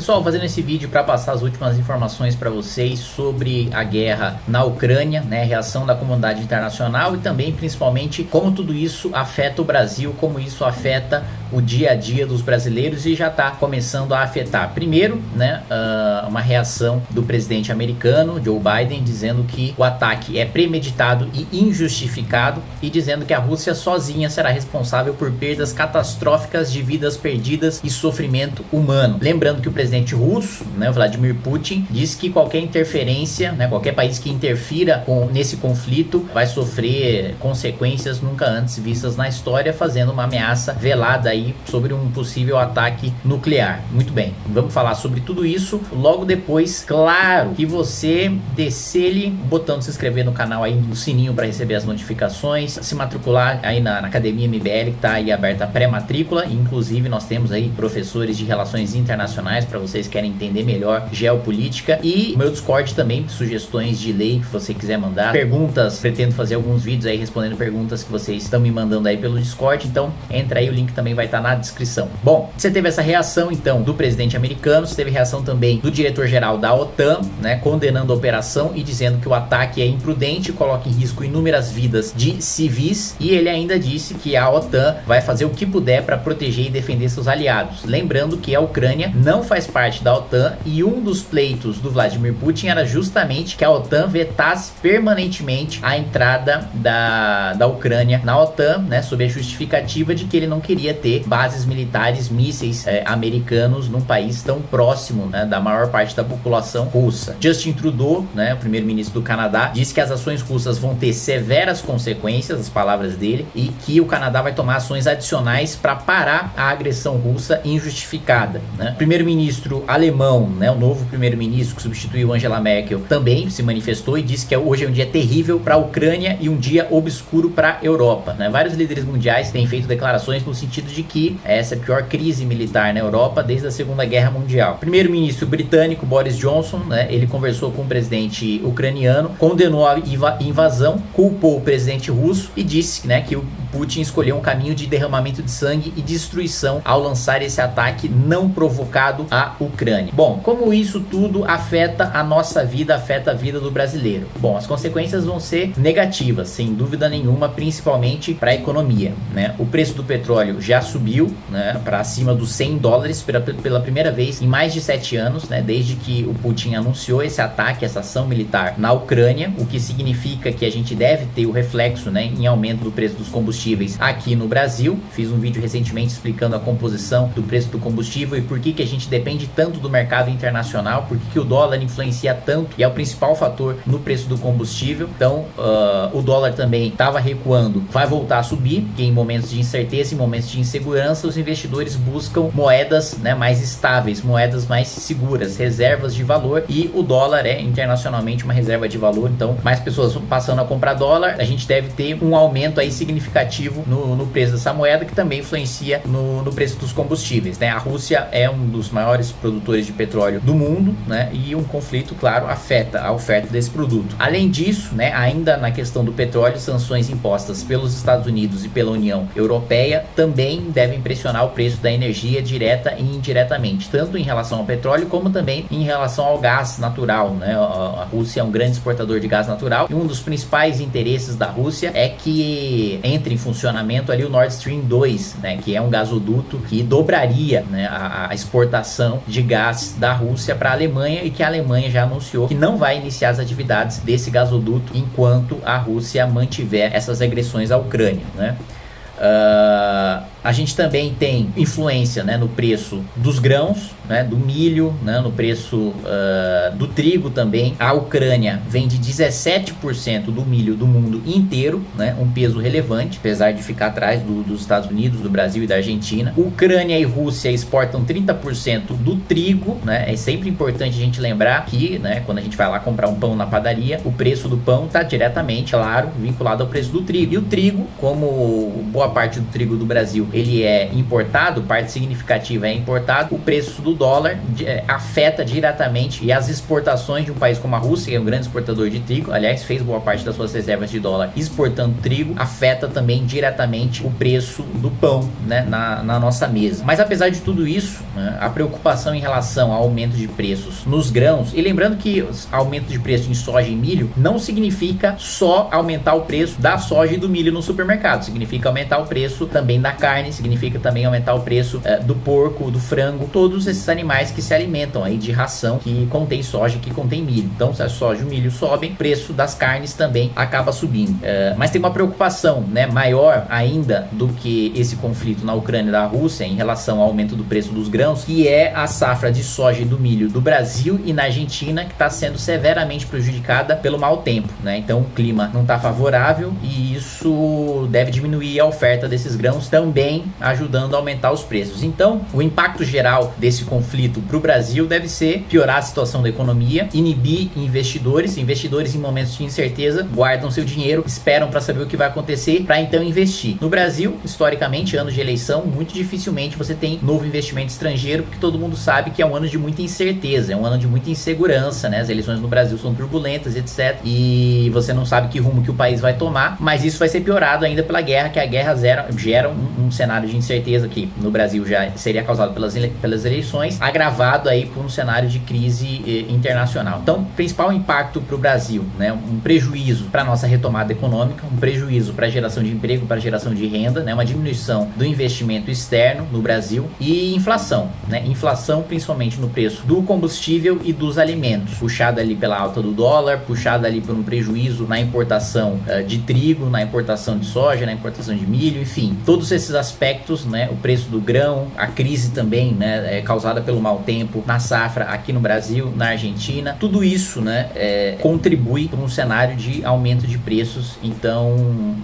Pessoal, fazendo esse vídeo para passar as últimas informações para vocês sobre a guerra na Ucrânia, né, a reação da comunidade internacional e também principalmente como tudo isso afeta o Brasil, como isso afeta o dia a dia dos brasileiros e já está começando a afetar. Primeiro, né, uma reação do presidente americano, Joe Biden, dizendo que o ataque é premeditado e injustificado e dizendo que a Rússia sozinha será responsável por perdas catastróficas de vidas perdidas e sofrimento humano. Lembrando que o presidente russo, né, Vladimir Putin, diz que qualquer interferência, né, qualquer país que interfira nesse conflito vai sofrer consequências nunca antes vistas na história, fazendo uma ameaça velada aí sobre um possível ataque nuclear. Muito bem, vamos falar sobre tudo isso logo depois. Claro que você descer o botão de se inscrever no canal aí, no sininho para receber as notificações, se matricular aí na Academia MBL, que está aí aberta a pré-matrícula, inclusive nós temos aí professores de relações internacionais para vocês que querem entender melhor geopolítica, e o meu Discord também, sugestões de lei que você quiser mandar, perguntas, pretendo fazer alguns vídeos aí respondendo perguntas que vocês estão me mandando aí pelo Discord, então entra aí, o link também vai estar na descrição. Bom, você teve essa reação então do presidente americano, você teve reação também do diretor-geral da OTAN, né, condenando a operação e dizendo que o ataque é imprudente e coloca em risco inúmeras vidas de civis, e ele ainda disse que a OTAN vai fazer o que puder para proteger e defender seus aliados. Lembrando que a Ucrânia não faz parte da OTAN e um dos pleitos do Vladimir Putin era justamente que a OTAN vetasse permanentemente a entrada da Ucrânia na OTAN, né, sob a justificativa de que ele não queria ter bases militares, mísseis americanos num país tão próximo, né, da maior parte da população russa. Justin Trudeau, né, o primeiro-ministro do Canadá, disse que as ações russas vão ter severas consequências, as palavras dele, e que o Canadá vai tomar ações adicionais para parar a agressão russa injustificada, né? O primeiro-ministro alemão, né, o novo primeiro-ministro que substituiu Angela Merkel, também se manifestou e disse que hoje é um dia terrível para a Ucrânia e um dia obscuro para a Europa, né? Vários líderes mundiais têm feito declarações no sentido de que essa é a pior crise militar na Europa desde a Segunda Guerra Mundial. O primeiro-ministro britânico Boris Johnson, né, ele conversou com o presidente ucraniano, condenou a invasão, culpou o presidente russo e disse, né, que o Putin escolheu um caminho de derramamento de sangue e destruição ao lançar esse ataque não provocado à Ucrânia. Bom, como isso tudo afeta a nossa vida, afeta a vida do brasileiro? Bom, as consequências vão ser negativas, sem dúvida nenhuma, principalmente para a economia, né? O preço do petróleo já subiu, né, para acima dos $100 pela primeira vez em mais de 7 anos, né, desde que o Putin anunciou esse ataque, essa ação militar na Ucrânia, o que significa que a gente deve ter o reflexo, né, em aumento do preço dos combustíveis aqui no Brasil. Fiz um vídeo recentemente explicando a composição do preço do combustível e por que a gente depende tanto do mercado internacional, por que o dólar influencia tanto e é o principal fator no preço do combustível. Então, o dólar também estava recuando, vai voltar a subir, porque em momentos de incerteza, em momentos de insegurança, os investidores buscam moedas, né, mais estáveis, moedas mais seguras, reservas de valor, e o dólar é internacionalmente uma reserva de valor. Então, mais pessoas passando a comprar dólar, a gente deve ter um aumento aí significativo no preço dessa moeda, que também influencia no preço dos combustíveis, né? A Rússia é um dos maiores produtores de petróleo do mundo, né? E um conflito, claro, afeta a oferta desse produto. Além disso, né, ainda na questão do petróleo, sanções impostas pelos Estados Unidos e pela União Europeia também devem pressionar o preço da energia direta e indiretamente, tanto em relação ao petróleo como também em relação ao gás natural, né? A Rússia é um grande exportador de gás natural e um dos principais interesses da Rússia é que entre em funcionamento ali o Nord Stream 2, né, que é um gasoduto que dobraria, né, a exportação de gás da Rússia para a Alemanha, e que a Alemanha já anunciou que não vai iniciar as atividades desse gasoduto enquanto a Rússia mantiver essas agressões à Ucrânia, né? A gente também tem influência, né, no preço dos grãos, né, do milho, né, no preço do trigo também. A Ucrânia vende 17% do milho do mundo inteiro, né, um peso relevante, apesar de ficar atrás dos Estados Unidos, do Brasil e da Argentina. Ucrânia e Rússia exportam 30% do trigo, né. É sempre importante a gente lembrar que, né, quando a gente vai lá comprar um pão na padaria, o preço do pão está diretamente, claro, vinculado ao preço do trigo. E o trigo, como boa parte do trigo do Brasil ele é importado, parte significativa é importado, o preço do dólar afeta diretamente e as exportações de um país como a Rússia, que é um grande exportador de trigo, aliás, fez boa parte das suas reservas de dólar exportando trigo, afeta também diretamente o preço do pão, né, na nossa mesa. Mas apesar de tudo isso, né, a preocupação em relação ao aumento de preços nos grãos, e lembrando que aumento de preço em soja e milho não significa só aumentar o preço da soja e do milho no supermercado, significa aumentar o preço também da carne, significa também aumentar o preço do porco, do frango, todos esses animais que se alimentam aí de ração que contém soja, que contém milho. Então, se a soja e o milho sobem, o preço das carnes também acaba subindo. Mas tem uma preocupação, né, maior ainda do que esse conflito na Ucrânia e da Rússia em relação ao aumento do preço dos grãos, que é a safra de soja e do milho do Brasil e na Argentina, que está sendo severamente prejudicada pelo mau tempo, né? Então o clima não está favorável e isso deve diminuir a oferta desses grãos, também ajudando a aumentar os preços. Então o impacto geral desse conflito para o Brasil deve ser piorar a situação da economia, inibir investidores em momentos de incerteza guardam seu dinheiro, esperam para saber o que vai acontecer para então investir. No Brasil, historicamente, anos de eleição, muito dificilmente você tem novo investimento estrangeiro, porque todo mundo sabe que é um ano de muita incerteza, é um ano de muita insegurança, né? As eleições no Brasil são turbulentas, etc. E você não sabe que rumo que o país vai tomar, mas isso vai ser piorado ainda pela guerra, que a guerra gera um cenário de incerteza que no Brasil já seria causado pelas eleições, agravado aí por um cenário de crise internacional. Então, principal impacto para o Brasil, né? Um prejuízo para a nossa retomada econômica, um prejuízo para a geração de emprego, para a geração de renda, né? Uma diminuição do investimento externo no Brasil e inflação, né? Inflação principalmente no preço do combustível e dos alimentos, puxada ali pela alta do dólar, puxada ali por um prejuízo na importação de trigo, na importação de soja, na importação de milho, enfim, todos esses aspectos, né? O preço do grão, a crise também, né? Causada pelo mau tempo na safra aqui no Brasil, na Argentina, tudo isso, né? Contribui para um cenário de aumento de preços. Então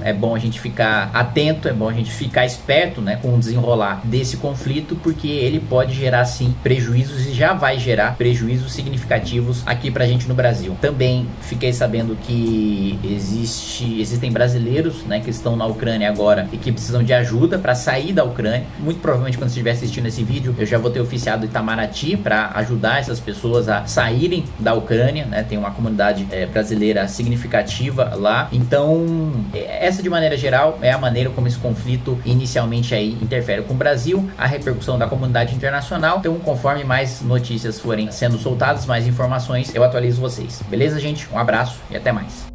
é bom a gente ficar atento, é bom a gente ficar esperto, né, com o desenrolar desse conflito, porque ele pode gerar sim prejuízos e já vai gerar prejuízos significativos aqui pra gente no Brasil. Também fiquei sabendo que existem brasileiros, né, que estão na Ucrânia agora e que precisam de ajuda para sair da Ucrânia. Muito provavelmente quando você estiver assistindo esse vídeo, eu já vou ter oficiado Itamaraty para ajudar essas pessoas a saírem da Ucrânia, né? Tem uma comunidade brasileira significativa lá. Então, essa de maneira geral é a maneira como esse conflito inicialmente aí interfere com o Brasil, a repercussão da comunidade internacional. Então, conforme mais notícias forem sendo soltadas, mais informações, eu atualizo vocês. Beleza, gente? Um abraço e até mais.